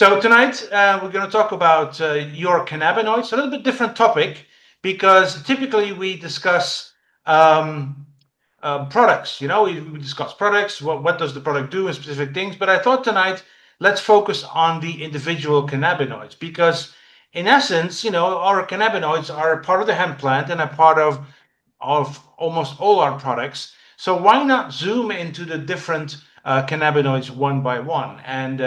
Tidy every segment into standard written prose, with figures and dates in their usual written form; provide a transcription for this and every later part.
So tonight we're going to talk about your cannabinoids, a little bit different topic because typically we discuss products. We discuss products. What does the product do and specific things? But I thought tonight let's focus on the individual cannabinoids because, in essence, our cannabinoids are a part of the hemp plant and a part of almost all our products. So why not zoom into the different cannabinoids one by one? And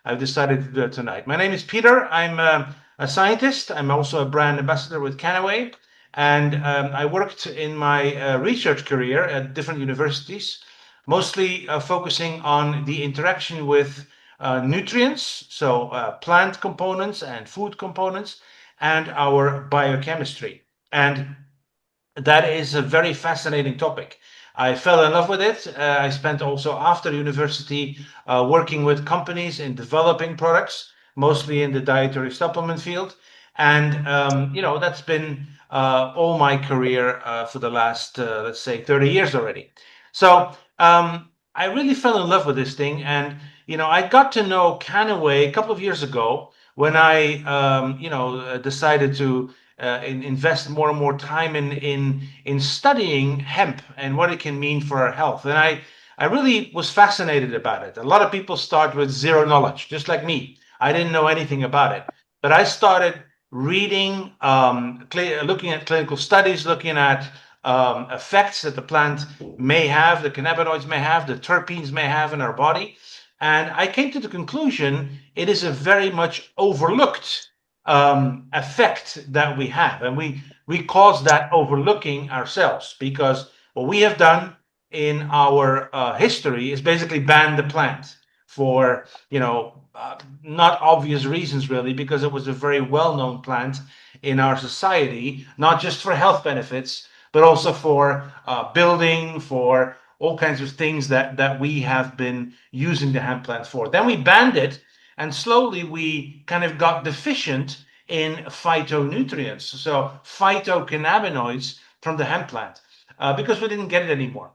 I've decided to do it tonight. My name is Peter. I'm a scientist. I'm also a brand ambassador with Canaway. And I worked in my research career at different universities, mostly focusing on the interaction with nutrients, so plant components and food components, and our biochemistry. And that is a very fascinating topic. I fell in love with it. I spent also after university working with companies in developing products, mostly in the dietary supplement field. And, that's been all my career for the last, let's say, 30 years already. So I really fell in love with this thing. And, I got to know Canaway a couple of years ago when I, decided to invest more and more time in studying hemp and what it can mean for our health. And I really was fascinated about it. A lot of people start with zero knowledge, just like me. I didn't know anything about it, but I started reading, looking at clinical studies, looking at effects that the plant may have, the cannabinoids may have, the terpenes may have in our body. And I came to the conclusion it is a very much overlooked effect that we have, and we cause that overlooking ourselves because what we have done in our history is basically ban the plant for not obvious reasons really, because it was a very well-known plant in our society, not just for health benefits but also for building, for all kinds of things that we have been using the hemp plant for. Then we banned it, and slowly we kind of got deficient in phytonutrients, so phytocannabinoids from the hemp plant, because we didn't get it anymore.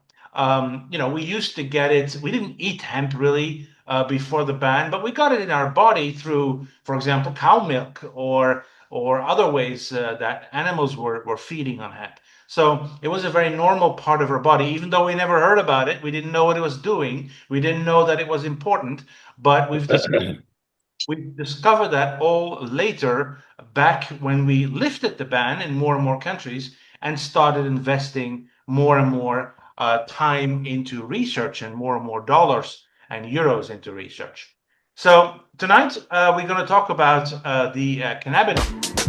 We used to get it. We didn't eat hemp really before the ban, but we got it in our body through, for example, cow milk or other ways that animals were feeding on hemp. So it was a very normal part of our body, even though we never heard about it. We didn't know what it was doing. We didn't know that it was important, but we discovered that all later, back when we lifted the ban in more and more countries and started investing more and more time into research and more dollars and euros into research. So tonight we're going to talk about the cannabinoids.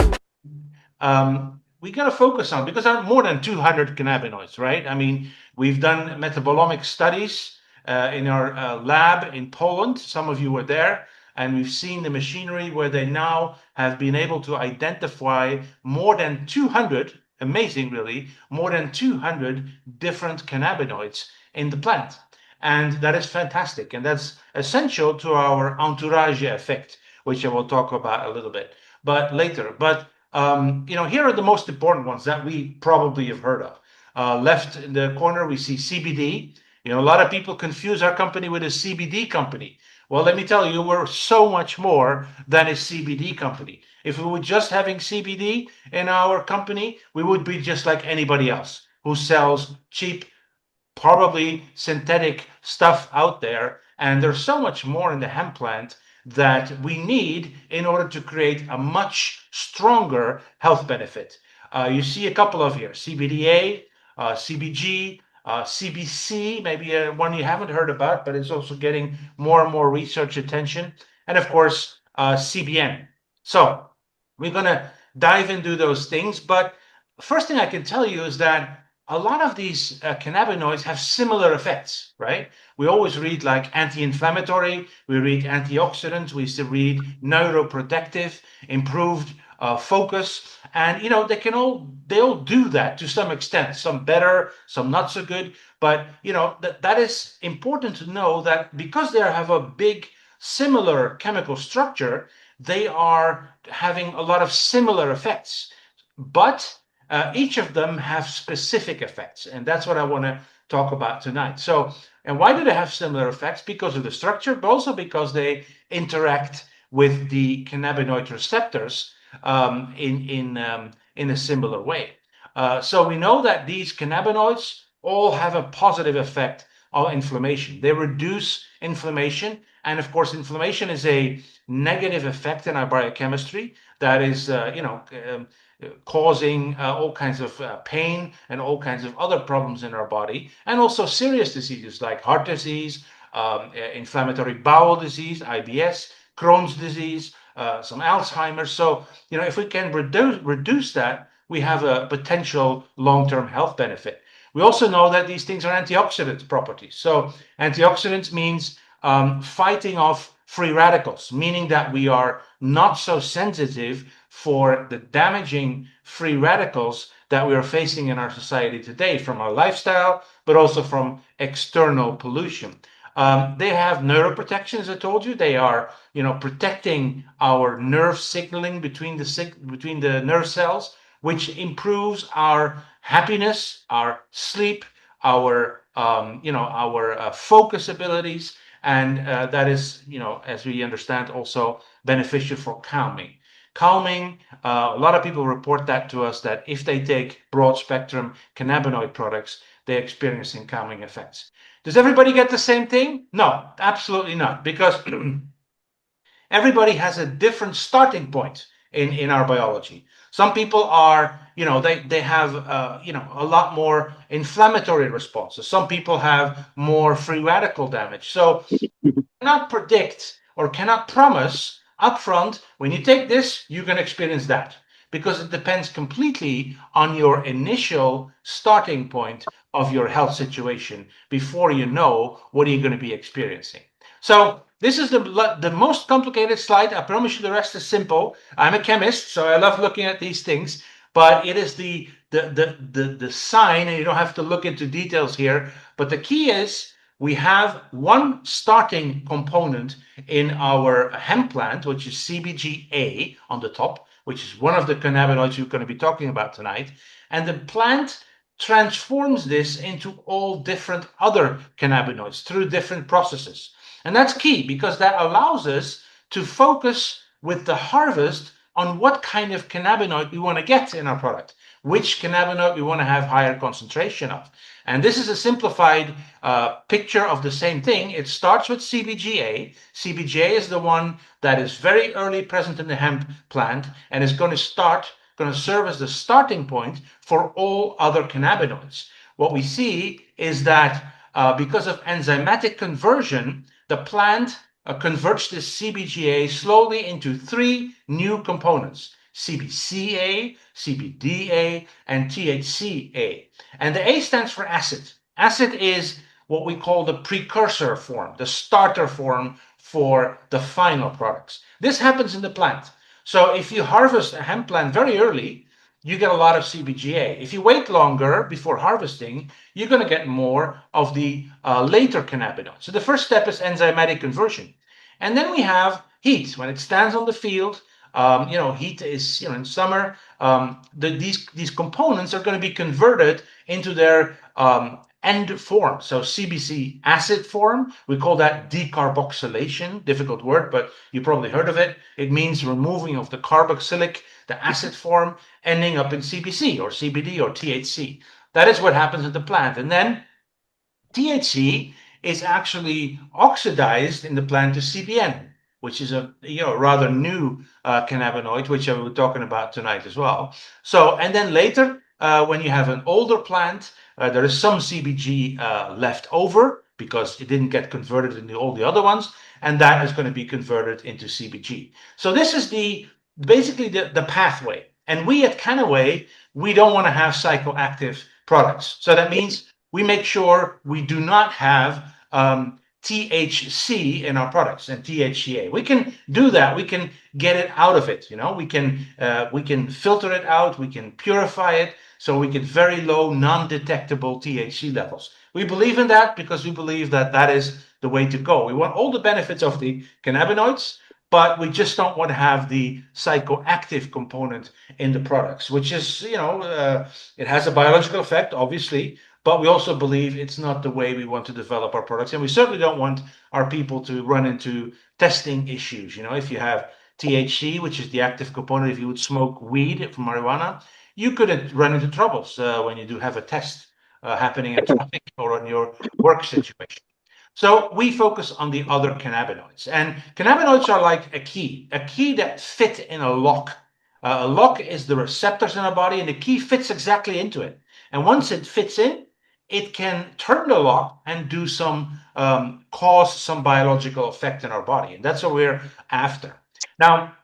We got to focus on, because there are more than 200 cannabinoids, right? I mean, we've done metabolomic studies in our lab in Poland. Some of you were there, and we've seen the machinery where they now have been able to identify more than 200, amazing really, more than 200 different cannabinoids in the plant. And that is fantastic. And that's essential to our entourage effect, which I will talk about a little bit but later. But here are the most important ones that we probably have heard of. Left in the corner, we see CBD. A lot of people confuse our company with a CBD company. Well, let me tell you, we're so much more than a CBD company. If we were just having CBD in our company, we would be just like anybody else who sells cheap, probably synthetic stuff out there. And there's so much more in the hemp plant that we need in order to create a much stronger health benefit. You see a couple of here: CBDA, CBG, CBC, maybe one you haven't heard about, but it's also getting more and more research attention, and of course, CBN. So we're going to dive into those things, but first thing I can tell you is that a lot of these cannabinoids have similar effects, right? We always read like anti-inflammatory, we read antioxidants, we read neuroprotective, improved focus, and they all do that to some extent. Some better, some not so good, but that is important to know, that because they have a big similar chemical structure, they are having a lot of similar effects, but each of them have specific effects, and that's what I want to talk about tonight. So, and why do they have similar effects? Because of the structure, but also because they interact with the cannabinoid receptors in a similar way. So we know that these cannabinoids all have a positive effect on inflammation. They reduce inflammation, and of course, inflammation is a negative effect in our biochemistry that is, causing all kinds of pain and all kinds of other problems in our body, and also serious diseases like heart disease, inflammatory bowel disease, IBS, Crohn's disease, some Alzheimer's. So, if we can reduce that, we have a potential long-term health benefit. We also know that these things are antioxidant properties. So antioxidants means fighting off free radicals, meaning that we are not so sensitive for the damaging free radicals that we are facing in our society today from our lifestyle, but also from external pollution. They have neuroprotection, as I told you. They are, protecting our nerve signaling between the nerve cells, which improves our happiness, our sleep, our focus abilities, and that is, as we understand, also beneficial for calming. Calming, a lot of people report that to us, that if they take broad spectrum cannabinoid products, they're experiencing calming effects. Does everybody get the same thing? No, absolutely not, because everybody has a different starting point in our biology. Some people are, they have, a lot more inflammatory responses. Some people have more free radical damage. So cannot predict or cannot promise upfront, when you take this, you're going to experience that, because it depends completely on your initial starting point of your health situation before you know what you're going to be experiencing. So this is the most complicated slide. I promise you the rest is simple. I'm a chemist, so I love looking at these things, but it is the sign, and you don't have to look into details here, but the key is we have one starting component in our hemp plant, which is CBGA on the top, which is one of the cannabinoids we're going to be talking about tonight. And the plant transforms this into all different other cannabinoids through different processes. And that's key, because that allows us to focus with the harvest on what kind of cannabinoid we want to get in our product, which cannabinoid we want to have higher concentration of. And this is a simplified picture of the same thing. It starts with CBGA. CBGA is the one that is very early present in the hemp plant and is going to serve as the starting point for all other cannabinoids. What we see is that because of enzymatic conversion, the plant converts this CBGA slowly into three new components: CBCA, CBDA, and THCA. And the A stands for acid. Acid is what we call the precursor form, the starter form for the final products. This happens in the plant. So if you harvest a hemp plant very early, you get a lot of CBGA. If you wait longer before harvesting, you're going to get more of the later cannabinoids. So the first step is enzymatic conversion. And then we have heat. When it stands on the field, heat is, in summer, these components are going to be converted into their end form. So CBC acid form, we call that decarboxylation. Difficult word, but you probably heard of it. It means removing of the carboxylic, the acid form, ending up in CBC or CBD or THC. That is what happens in the plant. And then THC is actually oxidized in the plant to CBN, which is a rather new cannabinoid, which I will be talking about tonight as well. So, and then later, when you have an older plant, there is some CBG left over because it didn't get converted into all the other ones, and that is going to be converted into CBG. So this is basically the pathway. And we at Kannaway, we don't want to have psychoactive products. So that means we make sure we do not have THC in our products and THCA. We can do that. We can get it out of it. We can filter it out. We can purify it so we get very low, non-detectable THC levels. We believe in that because we believe that that is the way to go. We want all the benefits of the cannabinoids, but we just don't want to have the psychoactive component in the products, which is, it has a biological effect, obviously, but we also believe it's not the way we want to develop our products. And we certainly don't want our people to run into testing issues. If you have THC, which is the active component, if you would smoke weed from marijuana, you could run into troubles when you do have a test happening in traffic or on your work situation. So we focus on the other cannabinoids, and cannabinoids are like a key that fit in a lock. A lock is the receptors in our body, and the key fits exactly into it. And once it fits in, it can turn the lock and do some cause some biological effect in our body, and that's what we're after. Now,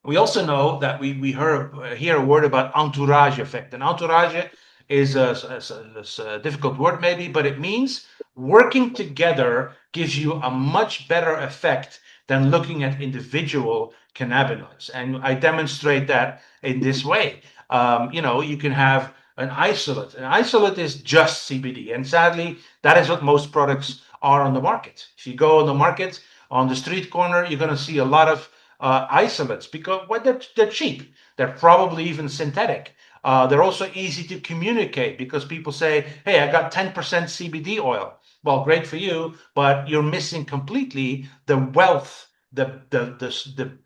we also know that we hear a word about entourage effect. And entourage is a difficult word maybe, but it means working together gives you a much better effect than looking at individual cannabinoids. And I demonstrate that in this way. You can have an isolate. An isolate is just CBD. And sadly, that is what most products are on the market. If you go on the market, on the street corner, you're going to see a lot of isolates because they're cheap. They're probably even synthetic. They're also easy to communicate because people say, hey, I got 10% CBD oil. Well, great for you, but you're missing completely the wealth, the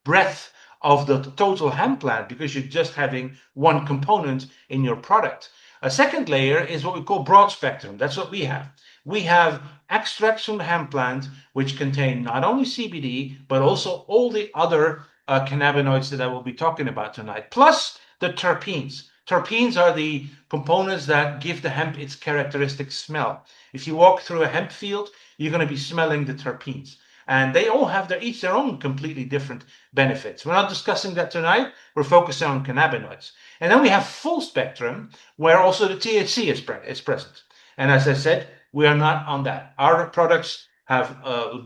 breadth of the total hemp plant because you're just having one component in your product. A second layer is what we call broad spectrum. That's what we have. We have extracts from the hemp plant which contain not only CBD but also all the other cannabinoids that I will be talking about tonight, plus the terpenes. Terpenes are the components that give the hemp its characteristic smell. If you walk through a hemp field, you're going to be smelling the terpenes. And they all have each their own completely different benefits. We're not discussing that tonight. We're focusing on cannabinoids. And then we have full spectrum, where also the THC is present. And as I said, we are not on that. Our products have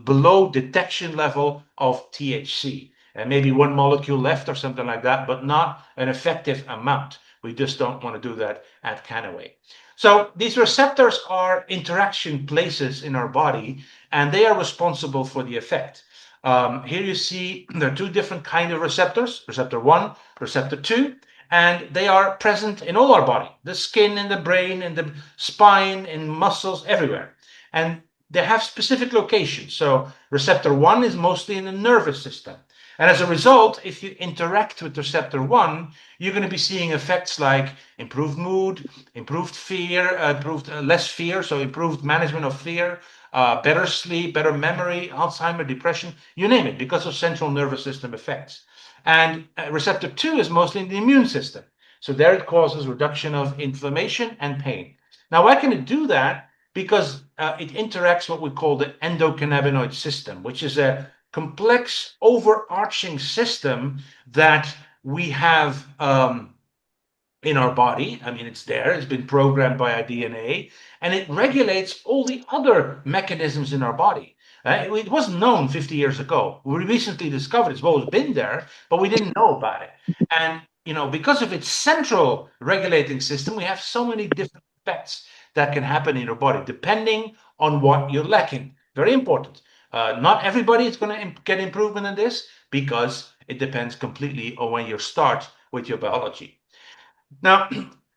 below detection level of THC, and maybe one molecule left or something like that, but not an effective amount. We just don't want to do that at Kannaway. So these receptors are interaction places in our body, and they are responsible for the effect. Here you see there are two different kind of receptors, receptor 1, receptor 2, and they are present in all our body, the skin and the brain and the spine and muscles everywhere. And they have specific locations. So receptor 1 is mostly in the nervous system. And as a result, if you interact with receptor 1, you're going to be seeing effects like improved mood, improved fear, less fear, so improved management of fear, better sleep, better memory, Alzheimer, depression, you name it, because of central nervous system effects. And receptor 2 is mostly in the immune system. So there it causes reduction of inflammation and pain. Now, why can it do that? Because it interacts what we call the endocannabinoid system, which is a complex overarching system that we have in our body. I mean, it's there, it's been programmed by our DNA, and it regulates all the other mechanisms in our body. It wasn't known 50 years ago. We recently discovered it's always been there, but we didn't know about it. And, because of its central regulating system, we have so many different effects that can happen in your body, depending on what you're lacking. Very important. Not everybody is going to get improvement in this because it depends completely on when you start with your biology. Now,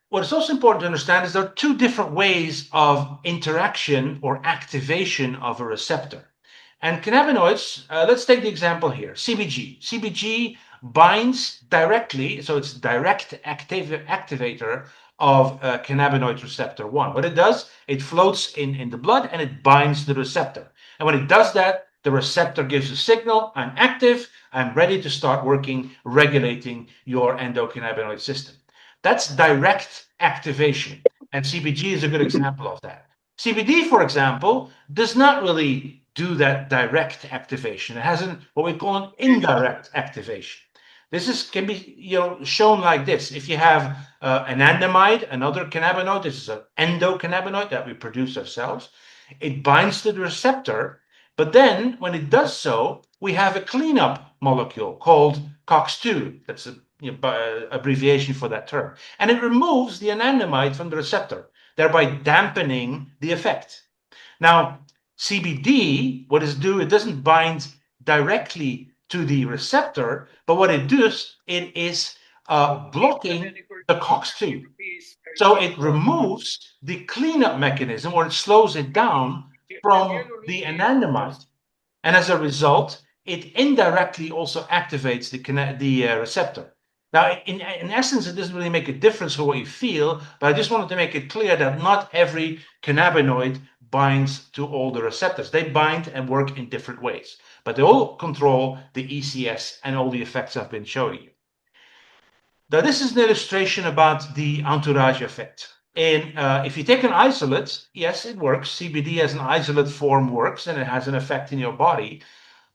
what is also important to understand is there are two different ways of interaction or activation of a receptor. And cannabinoids, let's take the example here, CBG. CBG binds directly, so it's direct activator of cannabinoid receptor 1. What it does, it floats in the blood and it binds the receptor. And when it does that, the receptor gives a signal, I'm active, I'm ready to start working, regulating your endocannabinoid system. That's direct activation, and CBG is a good example of that. CBD, for example, does not really do that direct activation. It has what we call an indirect activation. Can be shown like this. If you have anandamide, another cannabinoid, this is an endocannabinoid that we produce ourselves. It binds to the receptor, but then when it does so, we have a cleanup molecule called COX-2. That's a abbreviation for that term. And it removes the anandamide from the receptor, thereby dampening the effect. Now, CBD, what does it do? It doesn't bind directly to the receptor, but what it does, it is blocking the COX-2. So it removes the cleanup mechanism, or it slows it down from the anandamide. And as a result, it indirectly also activates the receptor. Now, in essence, it doesn't really make a difference for what you feel, but I just wanted to make it clear that not every cannabinoid binds to all the receptors. They bind and work in different ways, but they all control the ECS and all the effects I've been showing you. Now, this is an illustration about the entourage effect. And if you take an isolate, yes, it works. CBD as an isolate form works, and it has an effect in your body.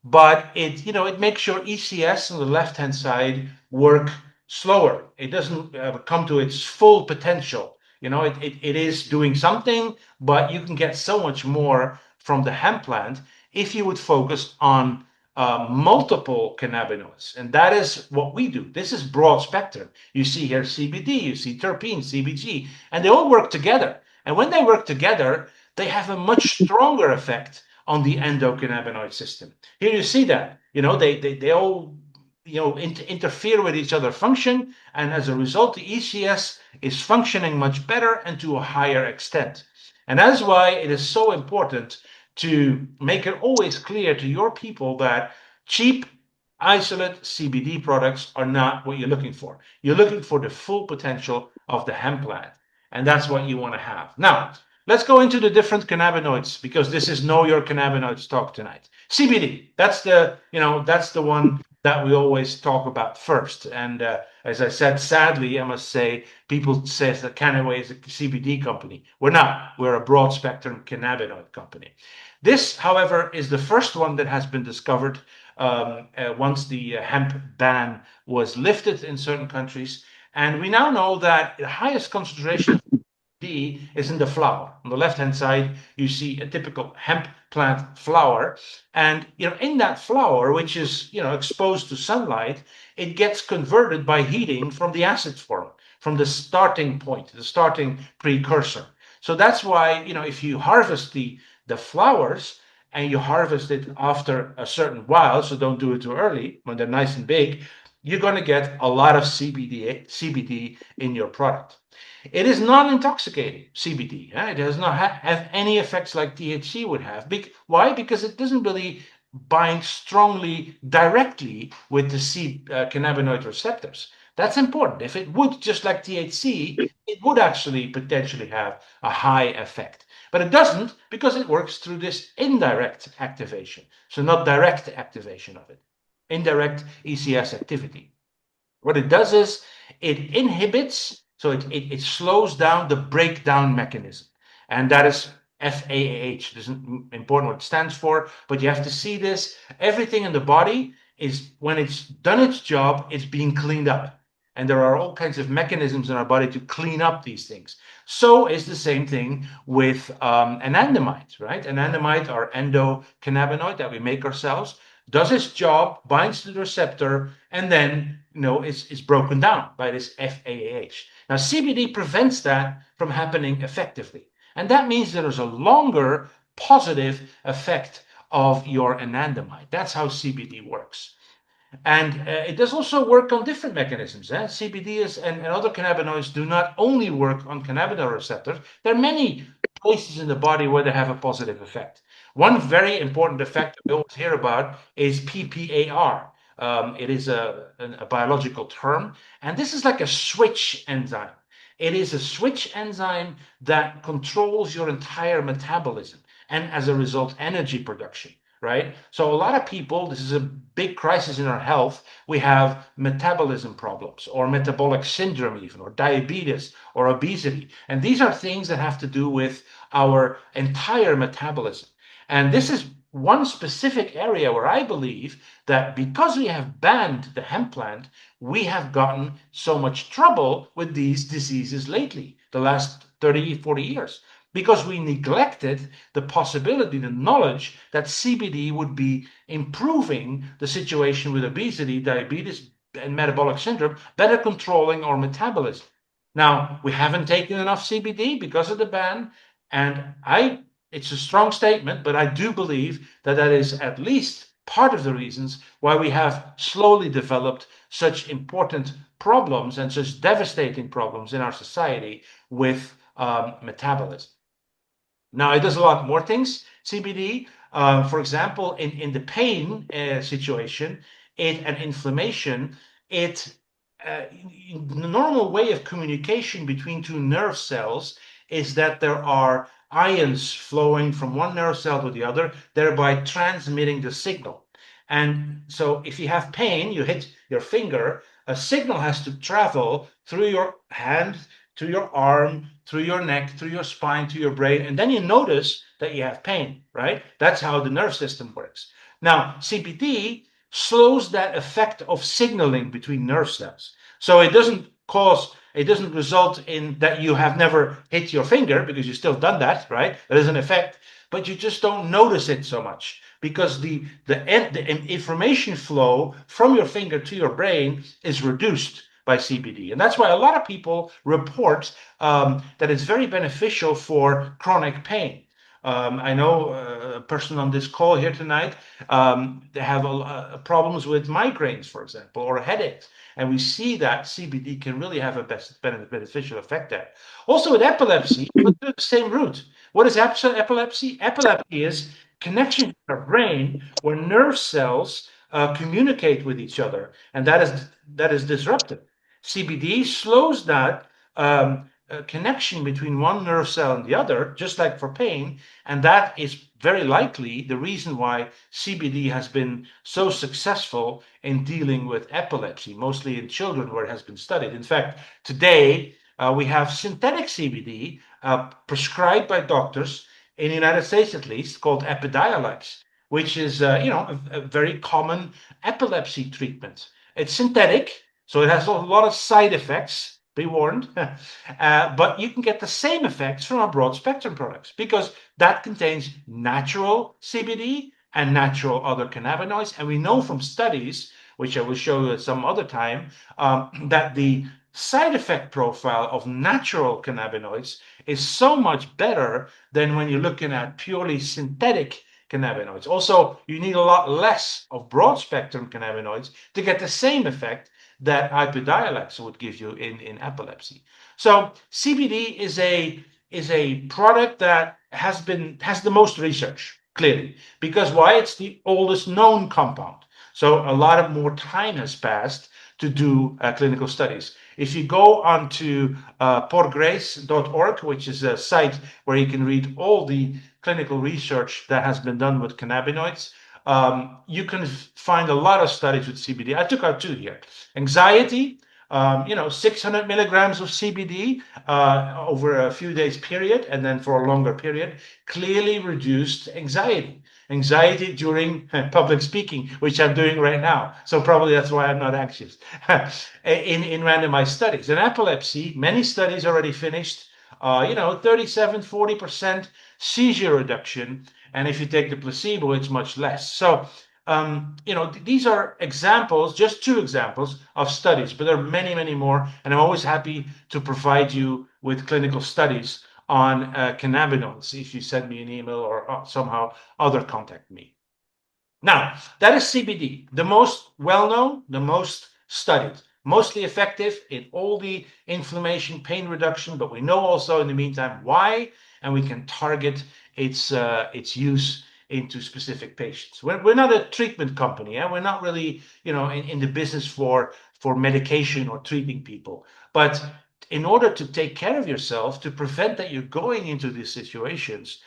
But it makes your ECS on the left-hand side work slower. It doesn't come to its full potential. It is doing something, but you can get so much more from the hemp plant if you would focus on multiple cannabinoids. And that is what we do. This is broad spectrum. You see here CBD, you see terpenes, CBG, and they all work together. And when they work together, they have a much stronger effect on the endocannabinoid system. Here you see that, they all, interfere with each other function. And as a result, the ECS is functioning much better and to a higher extent. And that's why it is so important to make it always clear to your people that cheap isolate CBD products are not what you're looking for. You're looking for the full potential of the hemp plant. And that's what you want to have. Now, let's go into the different cannabinoids, because this is Know Your Cannabinoids talk tonight. CBD, that's the one that we always talk about first. And as I said, sadly, I must say, people say that Canaway is a CBD company. We're not. We're a broad spectrum cannabinoid company. This, however, is the first one that has been discovered once the hemp ban was lifted in certain countries. And we now know that the highest concentration of D is in the flower. On the left-hand side, you see a typical hemp plant flower. And in that flower, which is exposed to sunlight, it gets converted by heating from the acid form, from the starting point, the starting precursor. So that's why, if you harvest the flowers and you harvest it after a certain while, so don't do it too early when they're nice and big, you're going to get a lot of CBD in your product. It is non-intoxicating, CBD. It does not have any effects like THC would have. Why? Because it doesn't really bind strongly directly with the cannabinoid receptors. That's important. If it would, just like THC, it would actually potentially have a high effect. But it doesn't, because it works through this indirect activation. So not direct activation of it. Indirect ECS activity. What it does is it inhibits, so it slows down the breakdown mechanism. And that is FAAH. It isn't important what it stands for, but you have to see this. Everything in the body is, when it's done its job, it's being cleaned up. And there are all kinds of mechanisms in our body to clean up these things. So is the same thing with anandamide, right? Anandamide, our endocannabinoid that we make ourselves, does its job, binds to the receptor, and then is broken down by this FAAH. Now, CBD prevents that from happening effectively. And that means there is a longer positive effect of your anandamide. That's how CBD works. And it does also work on different mechanisms. CBD and other cannabinoids do not only work on cannabinoid receptors. There are many places in the body where they have a positive effect. One very important effect we always hear about is PPAR. It is a biological term, and this is like a switch enzyme. It is a switch enzyme that controls your entire metabolism and, as a result, energy production. Right? So a lot of people, this is a big crisis in our health. We have metabolism problems, or metabolic syndrome even, or diabetes, or obesity. And these are things that have to do with our entire metabolism. And this is one specific area where I believe that because we have banned the hemp plant, we have gotten so much trouble with these diseases lately, the last 30, 40 years. Because we neglected the possibility, the knowledge that CBD would be improving the situation with obesity, diabetes, and metabolic syndrome, better controlling our metabolism. Now, we haven't taken enough CBD because of the ban, and it's a strong statement, but I do believe that is at least part of the reasons why we have slowly developed such important problems and such devastating problems in our society with metabolism. Now, it does a lot more things, CBD. For example, in the pain situation, and inflammation, it the normal way of communication between two nerve cells is that there are ions flowing from one nerve cell to the other, thereby transmitting the signal. And so if you have pain, you hit your finger, a signal has to travel through your hand, to your arm, through your neck, through your spine, to your brain, and then you notice that you have pain, right? That's how the nerve system works. Now, CBD slows that effect of signaling between nerve cells. So it doesn't result in that you have never hit your finger because you've still done that, right? That is an effect, but you just don't notice it so much because the information flow from your finger to your brain is reduced by CBD. And that's why a lot of people report that it's very beneficial for chronic pain. I know a person on this call here tonight, they have problems with migraines, for example, or headaches. And we see that CBD can really have a beneficial effect there. Also with epilepsy, but the same route. What is epilepsy? Epilepsy is connection to our brain where nerve cells communicate with each other, and that is disrupted. CBD slows that connection between one nerve cell and the other, just like for pain, and that is very likely the reason why CBD has been so successful in dealing with epilepsy, mostly in children where it has been studied. In fact, today we have synthetic CBD prescribed by doctors in the United States, at least, called Epidiolex, which is a very common epilepsy treatment. It's synthetic, so it has a lot of side effects. Be warned, but you can get the same effects from our broad spectrum products because that contains natural CBD and natural other cannabinoids. And we know from studies, which I will show you at some other time, that the side effect profile of natural cannabinoids is so much better than when you're looking at purely synthetic cannabinoids. Also, you need a lot less of broad spectrum cannabinoids to get the same effect that Epidiolex would give you in epilepsy. So CBD is a product that has the most research, clearly. Because why? It's the oldest known compound. So a lot of more time has passed to do clinical studies. If you go onto porgrace.org, which is a site where you can read all the clinical research that has been done with cannabinoids, you can find a lot of studies with CBD. I took out two here. Anxiety, 600 milligrams of CBD over a few days period, and then for a longer period, clearly reduced anxiety. Anxiety during public speaking, which I'm doing right now. So probably that's why I'm not anxious in randomized studies. In epilepsy, many studies already finished, 37, 40% seizure reduction. And if you take the placebo, it's much less. So, these are examples, just two examples of studies, but there are many, many more. And I'm always happy to provide you with clinical studies on cannabinoids if you send me an email or somehow other contact me. Now, that is CBD, the most well-known, the most studied, mostly effective in all the inflammation, pain reduction, but we know also in the meantime why, and we can target its use into specific patients. We're not a treatment company, and we're not really, in the business for medication or treating people. But in order to take care of yourself, to prevent that you're going into these situations,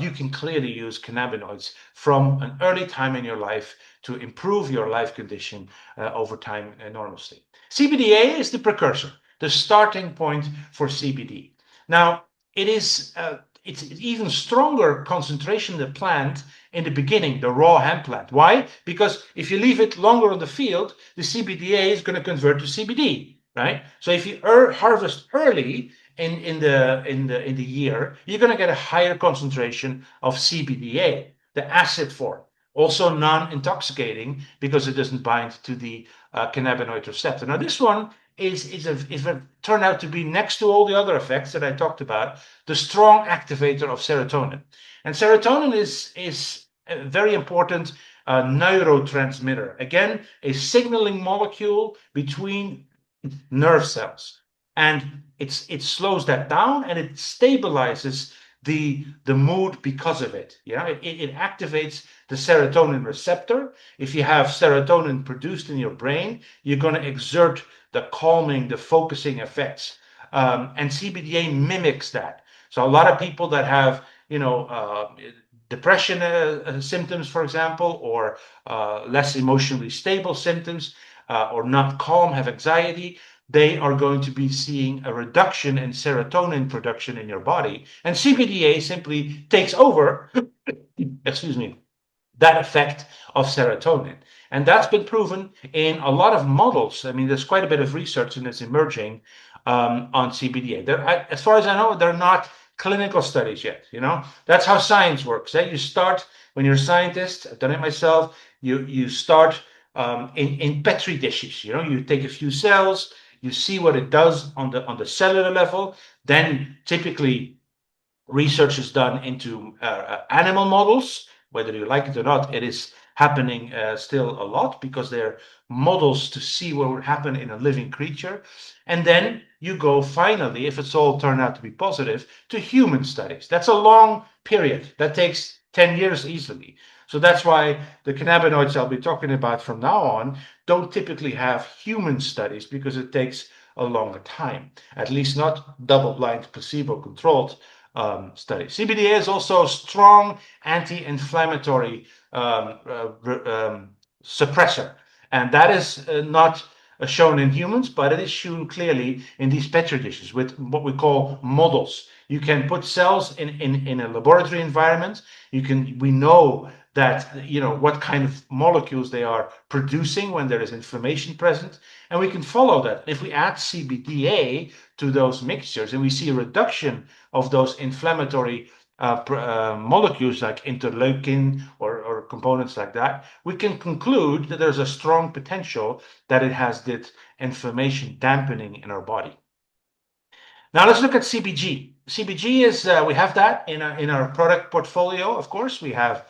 you can clearly use cannabinoids from an early time in your life to improve your life condition over time enormously. CBDA is the precursor, the starting point for CBD. Now, it's even stronger concentration in the plant in the beginning, the raw hemp plant. Why? Because if you leave it longer on the field, the CBDA is going to convert to CBD, right? So if you harvest early in the year, you're going to get a higher concentration of CBDA, the acid form. Also non-intoxicating because it doesn't bind to the cannabinoid receptor. Now this one is turned out to be, next to all the other effects that I talked about, the strong activator of serotonin. And serotonin is very important a neurotransmitter. Again, a signaling molecule between nerve cells. And it slows that down and it stabilizes the mood because of it. Yeah, it activates the serotonin receptor. If you have serotonin produced in your brain, you're going to exert the calming, the focusing effects. And CBDA mimics that. So a lot of people that have, depression symptoms, for example, or less emotionally stable symptoms, or not calm, have anxiety, they are going to be seeing a reduction in serotonin production in your body. And CBDA simply takes over, excuse me, that effect of serotonin. And that's been proven in a lot of models. I mean, there's quite a bit of research and it's emerging on CBDA. As far as I know, they're not clinical studies yet. That's how science works. You start when you're a scientist. I've done it myself. You start in petri dishes. You take a few cells, you see what it does on the cellular level. Then typically research is done into animal models. Whether you like it or not, it is happening still a lot because they're models to see what would happen in a living creature. And then you go finally, if it's all turned out to be positive, to human studies. That's a long period. That takes 10 years easily. So that's why the cannabinoids I'll be talking about from now on don't typically have human studies because it takes a longer time, at least not double-blind, placebo-controlled study. CBDA is also a strong anti-inflammatory suppressor, and that is not shown in humans, but it is shown clearly in these petri dishes with what we call models. You can put cells in a laboratory environment. We know that what kind of molecules they are producing when there is inflammation present, and we can follow that. If we add CBDA to those mixtures and we see a reduction of those inflammatory molecules like interleukin or components like that, we can conclude that there's a strong potential that it has that inflammation dampening in our body. Now let's look at CBG. CBG is we have that in our product portfolio. Of course, we have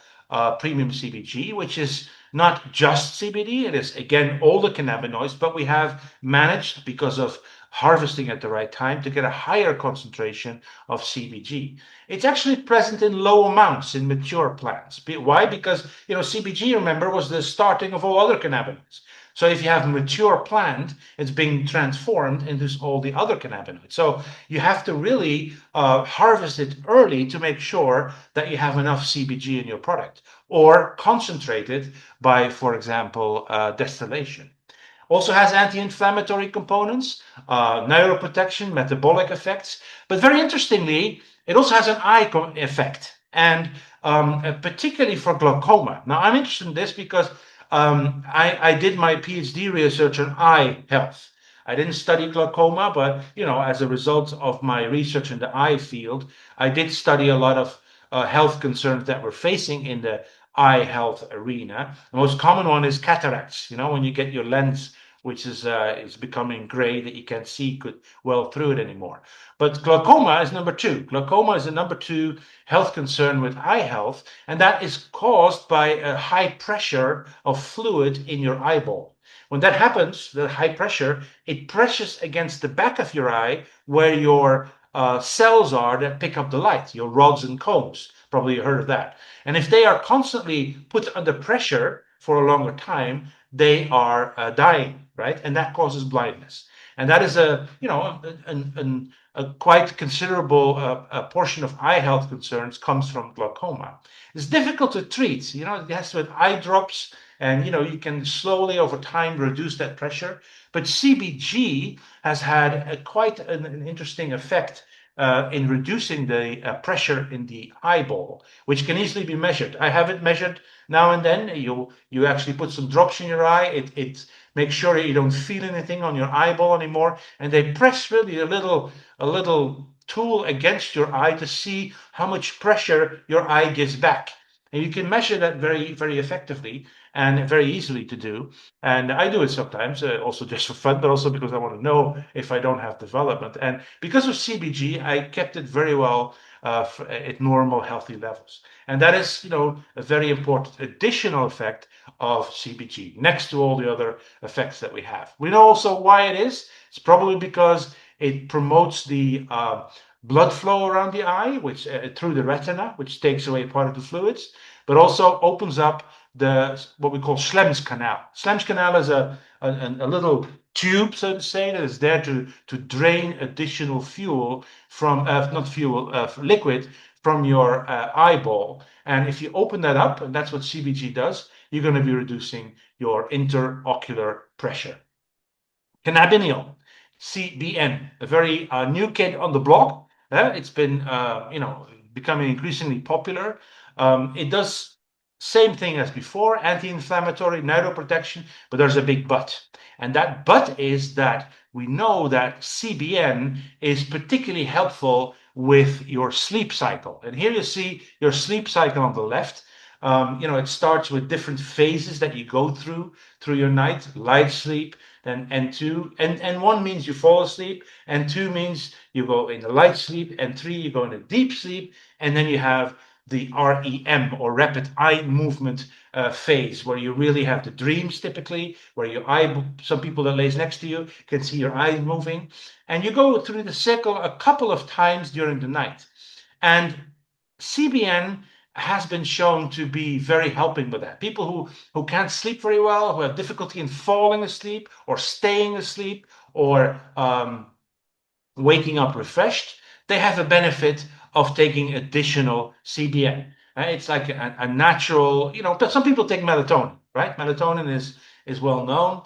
premium CBG, which is not just CBD. It is again all the cannabinoids, but we have managed because of harvesting at the right time to get a higher concentration of CBG. It's actually present in low amounts in mature plants. Why? Because CBG, remember, was the starting of all other cannabinoids. So if you have a mature plant, it's being transformed into all the other cannabinoids. So you have to really harvest it early to make sure that you have enough CBG in your product, or concentrate it by, for example, distillation. Also has anti-inflammatory components, neuroprotection, metabolic effects, but very interestingly, it also has an eye effect, and particularly for glaucoma. Now, I'm interested in this because I did my PhD research on eye health. I didn't study glaucoma, but as a result of my research in the eye field, I did study a lot of health concerns that we're facing in the eye health arena. The most common one is cataracts. When you get your lens, which is becoming gray, that you can't see well through it anymore. But glaucoma is number two. Glaucoma is the number two health concern with eye health, and that is caused by a high pressure of fluid in your eyeball. When that happens, the high pressure, it presses against the back of your eye where your cells are that pick up the light, your rods and cones. Probably you heard of that. And if they are constantly put under pressure for a longer time, they are dying, right? And that causes blindness. And that is a quite considerable portion of eye health concerns comes from glaucoma. It's difficult to treat. It has with eye drops, and you can slowly over time reduce that pressure. But CBG has had quite an interesting effect in reducing the pressure in the eyeball, which can easily be measured. I have it measured now and then. You actually put some drops in your eye. It makes sure you don't feel anything on your eyeball anymore, and they press really a little tool against your eye to see how much pressure your eye gives back. And you can measure that very, very effectively and very easily to do. And I do it sometimes, also just for fun, but also because I want to know if I don't have development. And because of CBG, I kept it very well at normal healthy levels. And that is, a very important additional effect of CBG next to all the other effects that we have. We know also why it is. It's probably because it promotes the blood flow around the eye, which through the retina, which takes away part of the fluids, but also opens up what we call Schlemm's canal. Schlemm's canal is a little tube, so to say, that is there to drain additional fuel from liquid from your eyeball. And if you open that up, and that's what CBG does, you're going to be reducing your intraocular pressure. Cannabidiol, CBN, a very new kid on the block. It's been, becoming increasingly popular. It does same thing as before, anti-inflammatory, neuroprotection, but there's a big but. And that but is that we know that CBN is particularly helpful with your sleep cycle. And here you see your sleep cycle on the left. It starts with different phases that you go through your night: light sleep, then N2, and N1 means you fall asleep, N2 means you go into light sleep, N3 you go into deep sleep, and then you have the REM, or rapid eye movement phase, where you really have the dreams typically, where some people that lays next to you can see your eyes moving, and you go through the cycle a couple of times during the night. And CBN has been shown to be very helping with that. People who can't sleep very well, who have difficulty in falling asleep or staying asleep or waking up refreshed, they have a benefit of taking additional CBN. It's like a natural, some people take melatonin, right? Melatonin is well known.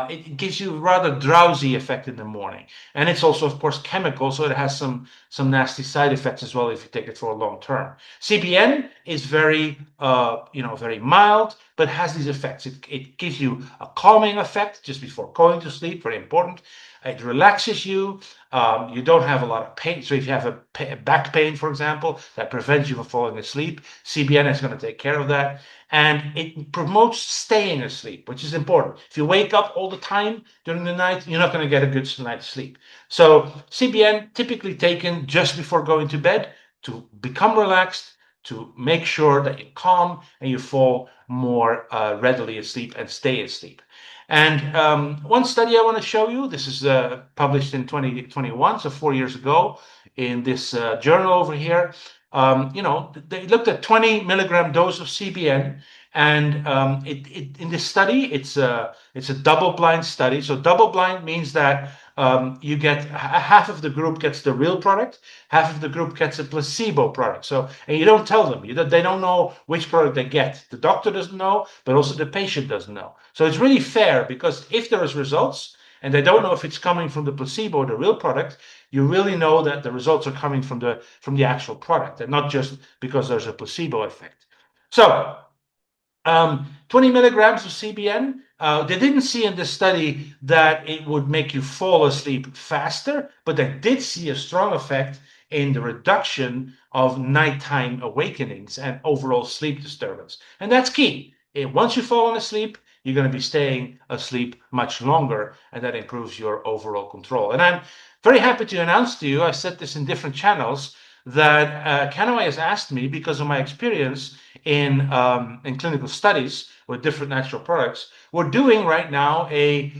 It gives you a rather drowsy effect in the morning. And it's also, of course, chemical, so it has some nasty side effects as well if you take it for a long term. CBN is very, very mild, but has these effects. It gives you a calming effect just before going to sleep, very important. It relaxes you. You don't have a lot of pain. So if you have a back pain, for example, that prevents you from falling asleep, CBN is going to take care of that. And it promotes staying asleep, which is important. If you wake up all the time during the night, you're not going to get a good night's sleep. So CBN typically taken just before going to bed to become relaxed, to make sure that you're calm and you fall more readily asleep and stay asleep. And one study I want to show you, this is published in 2021, so 4 years ago, in this journal over here. They looked at 20 milligram dose of CBN, and in this study, it's a double-blind study. So double-blind means that you get half of the group gets the real product, half of the group gets a placebo product. So, and you don't tell them, they don't know which product they get. The doctor doesn't know, but also the patient doesn't know. So it's really fair, because if there is results and they don't know if it's coming from the placebo or the real product, you really know that the results are coming from the actual product, and not just because there's a placebo effect. So 20 milligrams of CBN, they didn't see in this study that it would make you fall asleep faster, but they did see a strong effect in the reduction of nighttime awakenings and overall sleep disturbance. And that's key. Once you've fallen asleep, you're going to be staying asleep much longer, and that improves your overall control. And I'm very happy to announce to you, I said this in different channels, that Kannaway has asked me, because of my experience in clinical studies with different natural products, we're doing right now a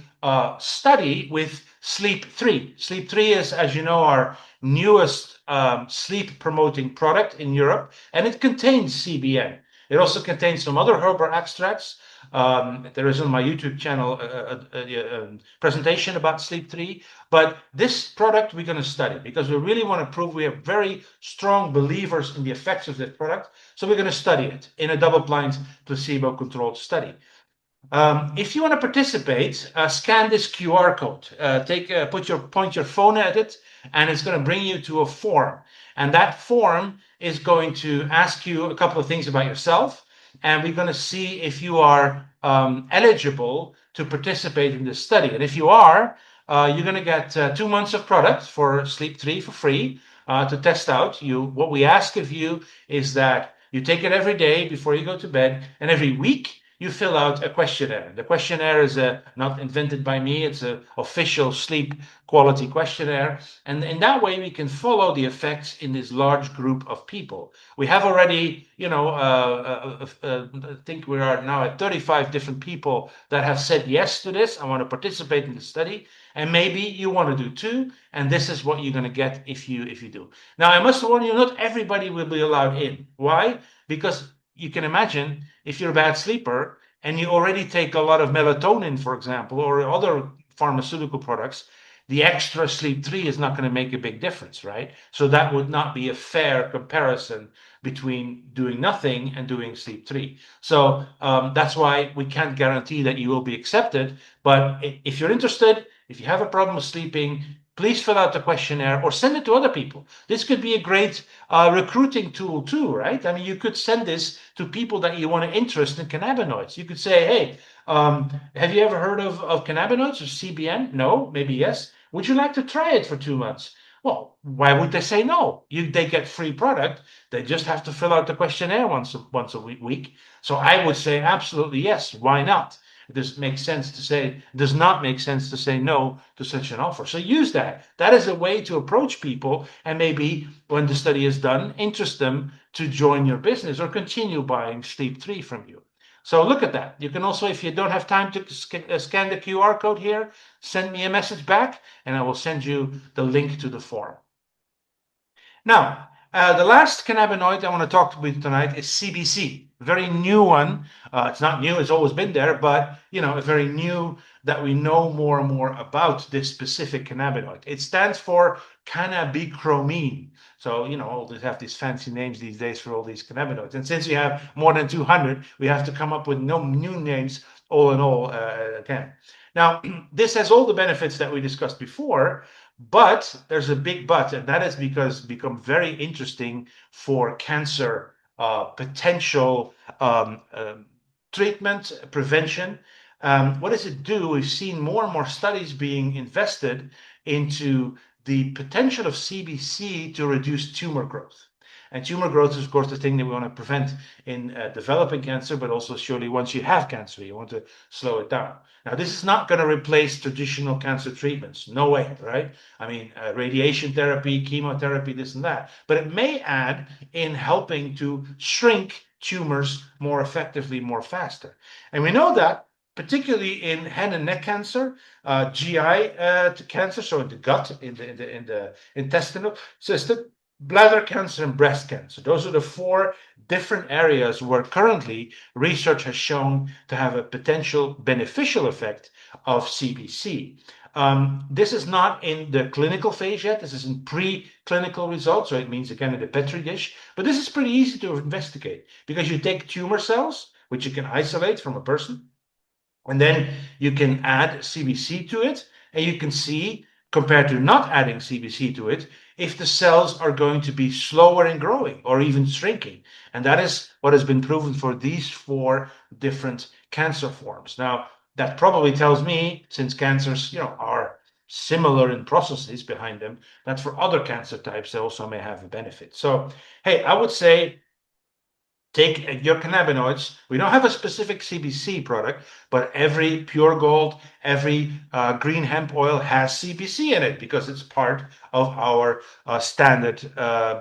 study with Sleep 3. Sleep 3 is, as you know, our newest sleep promoting product in Europe, and it contains CBN. It also contains some other herbal extracts. There is on my YouTube channel a presentation about Sleep 3, but this product we're going to study because we really want to prove we are very strong believers in the effects of this product. So we're going to study it in a double-blind placebo-controlled study. If you want to participate, scan this QR code. Point your phone at it, and it's going to bring you to a form. And that form is going to ask you a couple of things about yourself, and we're going to see if you are eligible to participate in this study. And if you are, you're going to get 2 months of product for Sleep 3 for free to test out. What we ask of you is that you take it every day before you go to bed, and every week you fill out a questionnaire. The questionnaire is not invented by me. It's an official sleep quality questionnaire. And in that way, we can follow the effects in this large group of people. We have already, I think we are now at 35 different people that have said yes to this. I want to participate in the study. And maybe you want to do too. And this is what you're going to get if you do. Now, I must warn you, not everybody will be allowed in. Why? Because you can imagine if you're a bad sleeper and you already take a lot of melatonin, for example, or other pharmaceutical products, the extra sleep 3 is not going to make a big difference, right? So that would not be a fair comparison between doing nothing and doing sleep 3. So that's why we can't guarantee that you will be accepted. But if you're interested, if you have a problem with sleeping, please fill out the questionnaire or send it to other people. This could be a great recruiting tool too, right? I mean, you could send this to people that you want to interest in cannabinoids. You could say, hey, have you ever heard of cannabinoids or CBN? No, maybe yes. Would you like to try it for 2 months? Well, why would they say no? They get free product. They just have to fill out the questionnaire once a week. So I would say absolutely yes. Why not? It does not make sense to say no to such an offer. So use that. That is a way to approach people, and maybe when the study is done, interest them to join your business or continue buying Sleep 3 from you. So look at that. You can also, if you don't have time to scan the QR code here, send me a message back and I will send you the link to the form. Now, the last cannabinoid I want to talk with tonight is CBC, a very new one. It's not new, it's always been there, but a very new that we know more and more about this specific cannabinoid. It stands for cannabichromene. So, they have these fancy names these days for all these cannabinoids. And since we have more than 200, we have to come up with no new names all in all again. Now, this has all the benefits that we discussed before, but there's a big but, and that is because become very interesting for cancer potential treatment, prevention. What does it do? We've seen more and more studies being invested into the potential of CBC to reduce tumor growth. And tumor growth is, of course, the thing that we want to prevent in developing cancer, but also surely once you have cancer, you want to slow it down. Now, this is not going to replace traditional cancer treatments. No way, right? I mean, radiation therapy, chemotherapy, this and that. But it may add in helping to shrink tumors more effectively, more faster. And we know that particularly in head and neck cancer, GI cancer, so in the gut, in the intestinal system, bladder cancer and breast cancer. Those are the 4 different areas where currently research has shown to have a potential beneficial effect of CBC. This is not in the clinical phase yet. This is in preclinical results, so it means again in the Petri dish. But this is pretty easy to investigate because you take tumor cells, which you can isolate from a person, and then you can add CBC to it, and you can see, compared to not adding CBC to it, if the cells are going to be slower in growing or even shrinking. And that is what has been proven for these 4 different cancer forms. Now, that probably tells me, since cancers, are similar in processes behind them, that for other cancer types, they also may have a benefit. So, hey, I would say take your cannabinoids. We don't have a specific CBC product, but every Pure Gold, every green hemp oil has CBC in it because it's part of our standard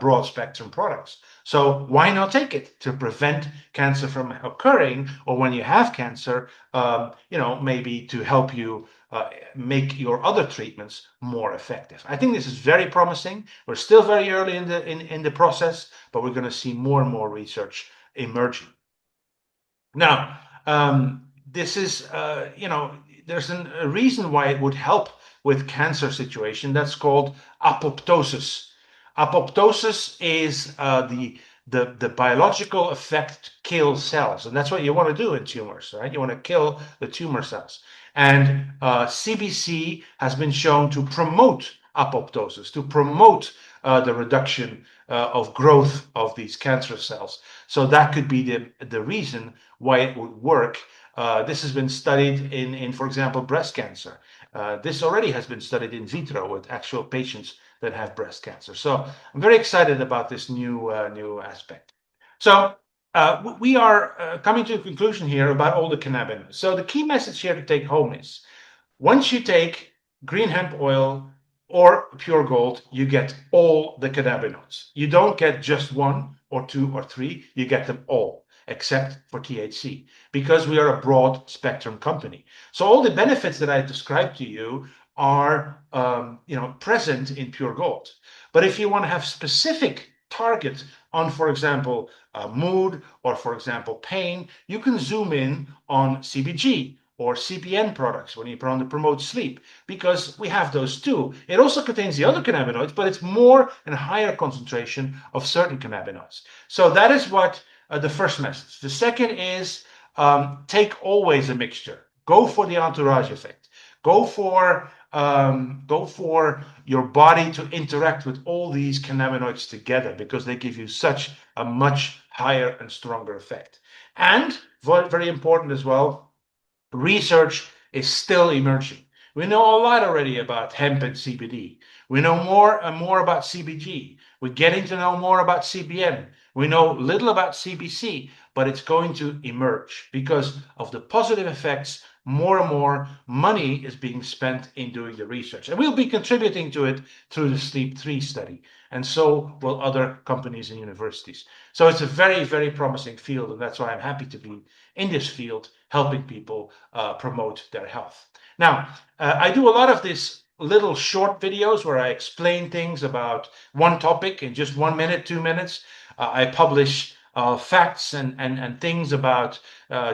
broad spectrum products. So why not take it to prevent cancer from occurring, or when you have cancer, maybe to help you make your other treatments more effective. I think this is very promising. We're still very early in the process, but we're going to see more and more research emerging. Now, this is, there's a reason why it would help with cancer situation that's called apoptosis. Apoptosis is the biological effect to kill cells, and that's what you want to do in tumors, right? You want to kill the tumor cells. And CBC has been shown to promote apoptosis, to promote the reduction of growth of these cancer cells. So that could be the reason why it would work. This has been studied in, for example, breast cancer. This already has been studied in vitro with actual patients that have breast cancer. So I'm very excited about this new aspect. So We are coming to a conclusion here about all the cannabinoids. So the key message here to take home is once you take green hemp oil or pure gold, you get all the cannabinoids. You don't get just one or two or three, you get them all, except for THC, because we are a broad spectrum company. So all the benefits that I described to you are present in pure gold. But if you want to have specific target on, for example, mood or, for example, pain, you can zoom in on CBG or CBN products when you want to promote sleep, because we have those too. It also contains the other cannabinoids, but it's more and higher concentration of certain cannabinoids. So that is what the first message. The second is take always a mixture. Go for the entourage effect. Go for your body to interact with all these cannabinoids together, because they give you such a much higher and stronger effect. And very important as well, research is still emerging. We know a lot already about hemp and CBD. We know more and more about CBG. We're getting to know more about CBN. We know little about CBC, but it's going to emerge because of the positive effects. More and more money is being spent in doing the research, and we'll be contributing to it through the Sleep 3 study, and so will other companies and universities. So it's a very, very promising field, and that's why I'm happy to be in this field, helping people promote their health. Now, I do a lot of these little short videos where I explain things about one topic in just 1 minute, 2 minutes. I publish facts and things about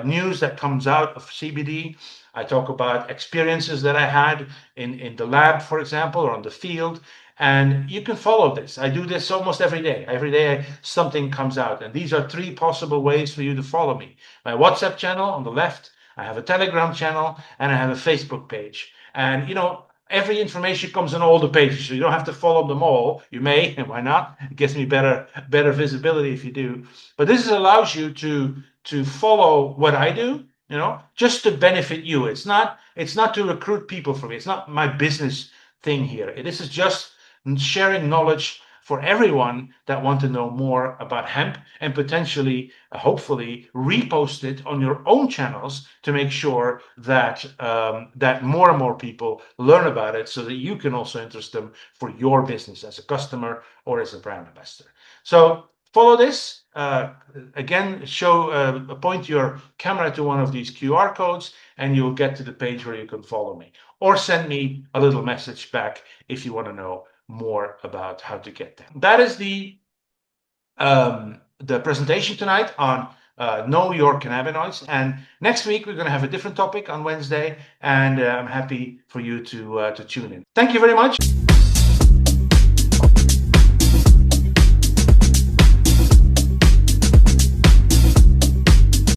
news that comes out of CBD. I talk about experiences that I had in the lab, for example, or on the field. And you can follow this. I do this almost every day. Every day something comes out. And these are 3 possible ways for you to follow me. My WhatsApp channel on the left, I have a Telegram channel, and I have a Facebook page. And every information comes on all the pages, so you don't have to follow them all. You may, and why not? It gives me better visibility if you do. But this allows you to follow what I do, just to benefit you. It's not to recruit people for me. It's not my business thing here. This is just sharing knowledge for everyone that want to know more about hemp, and potentially, hopefully, repost it on your own channels to make sure that that more and more people learn about it, so that you can also interest them for your business as a customer or as a brand ambassador. So follow this. Again, point your camera to one of these QR codes, and you'll get to the page where you can follow me, or send me a little message back if you want to know more about how to get there. That is the presentation tonight on know your cannabinoids. And next week we're going to have a different topic on Wednesday, and I'm happy for you to tune in. Thank you very much.